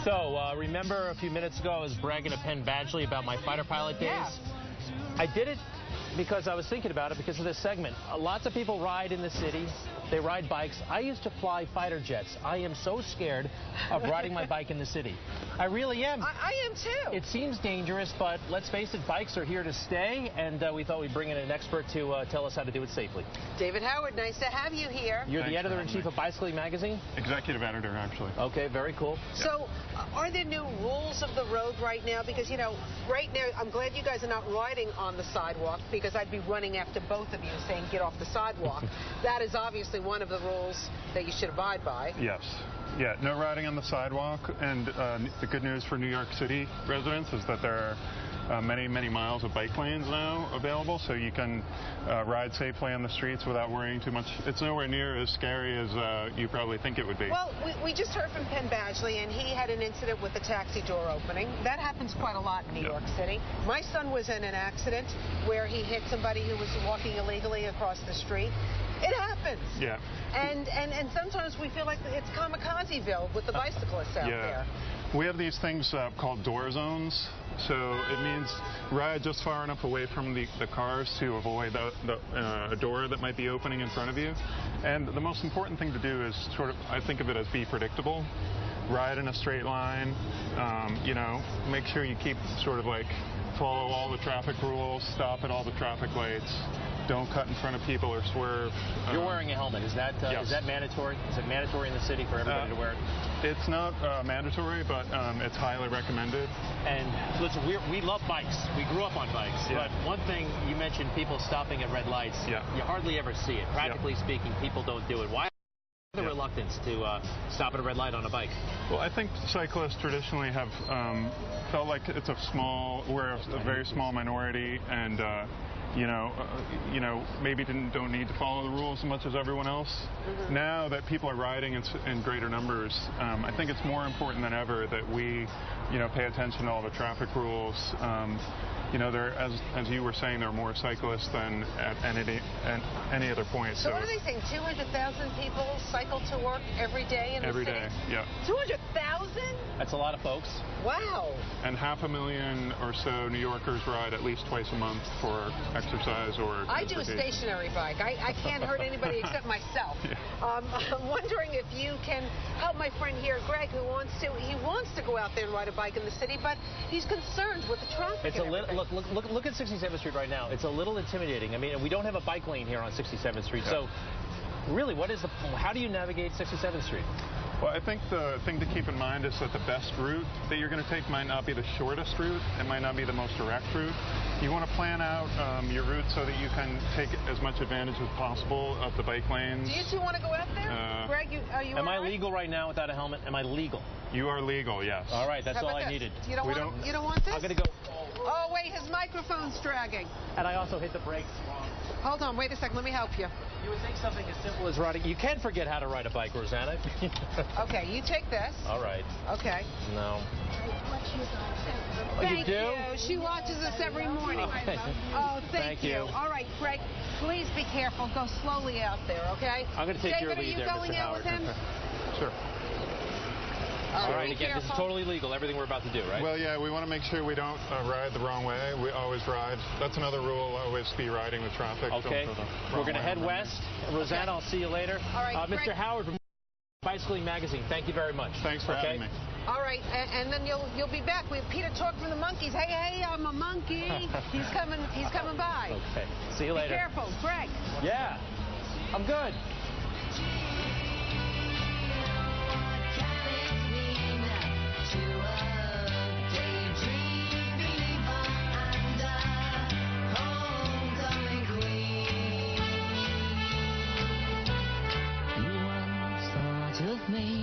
So, remember a few minutes ago I was bragging to Penn Badgley about my fighter pilot days? Yeah. I did it because I was thinking about it because of this segment. Lots of people ride in the city. They ride bikes. I used to fly fighter jets. I am so scared of riding my bike in the city. I really am. I am too. It seems dangerous, but let's face it, bikes are here to stay, and we thought we'd bring in an expert to tell us how to do it safely. David Howard, nice to have you here. You're the editor-in-chief of Bicycling Magazine? Executive editor, actually. Okay, very cool. So, are there new rules of the road right now? Because, you know, right now, I'm glad you guys are not riding on the sidewalk, because I'd be running after both of you saying, get off the sidewalk. That is obviously one of the rules that you should abide by. Yes. Yeah, no riding on the sidewalk. And the good news for New York City residents is that there are many, many miles of bike lanes now available, so you can ride safely on the streets without worrying too much. It's nowhere near as scary as you probably think it would be. Well, we just heard from Penn Badgley, and he had an incident with the taxi door opening. That happens quite a lot in New York City. My son was in an accident where he hit somebody who was walking illegally across the street. It happens. Yeah. And sometimes we feel like it's kamikazeville with the bicyclists out there. We have these things called door zones. So it means ride just far enough away from the cars to avoid a door that might be opening in front of you. And the most important thing to do is sort of, I think of it as be predictable. Ride in a straight line, you know, make sure you keep sort of like follow all the traffic rules, stop at all the traffic lights, don't cut in front of people or swerve. You're wearing a helmet. Is that mandatory? Is it mandatory in the city for everybody to wear it? It's not mandatory, but it's highly recommended. And listen, we love bikes. We grew up on bikes. Yeah. But one thing, you mentioned people stopping at red lights. Yeah. You hardly ever see it. Practically speaking, people don't do it. Why? The reluctance to stop at a red light on a bike? Well, I think cyclists traditionally have felt like it's we're a very small minority, and you know, maybe don't need to follow the rules as much as everyone else. Mm-hmm. Now that people are riding in greater numbers, I think it's more important than ever that we, you know, pay attention to all the traffic rules. You know, as you were saying, there are more cyclists than at any other point. So what are they saying? 200,000 people cycle to work every day in the city? Every day, yeah. 200,000? That's a lot of folks. Wow. And 500,000 or so New Yorkers ride at least twice a month for exercise or I do a stationary bike. I can't hurt anybody except myself. Yeah. I'm wondering if you can help my friend here, Greg, who wants to go out there and ride a bike in the city, but he's concerned with the traffic. It's Look at 67th Street right now. It's a little intimidating. I mean, we don't have a bike lane here on 67th Street. Yeah. So, really, how do you navigate 67th Street? Well, I think the thing to keep in mind is that the best route that you're going to take might not be the shortest route. It might not be the most direct route. You want to plan out your route so that you can take as much advantage as possible of the bike lanes. Do you two want to go out there? Greg, are you Am I legal right now without a helmet? Am I legal? You are legal, yes. All right, that's all I needed. You don't want this? I'm going to go. Oh, wait, his microphone's dragging. And I also hit the brakes wrong. Hold on, wait a second, let me help you. You would think something as simple as riding. You can forget how to ride a bike, Rosanna. Okay, you take this. All right. Okay. No. Thank you. She watches us every morning. Okay. Oh, thank you. you. All right, Greg, please be careful. Go slowly out there, okay? I'm going to take your lead there, Mr. Howard. David, are you going in with him? Sure. All right, again, this is totally legal, everything we're about to do, right? Well, yeah, we want to make sure we don't ride the wrong way. We always ride. That's another rule, always be riding with traffic. Okay, we're going to head west. Rosanna, I'll see you later. All right, Mr. Howard from Bicycling Magazine, thank you very much. Thanks for having me. All right, and then you'll be back with Peter Talk from the Monkeys. Hey, I'm a monkey. He's coming by. Okay, see you later. Be careful, Greg. Yeah, I'm good. Of me.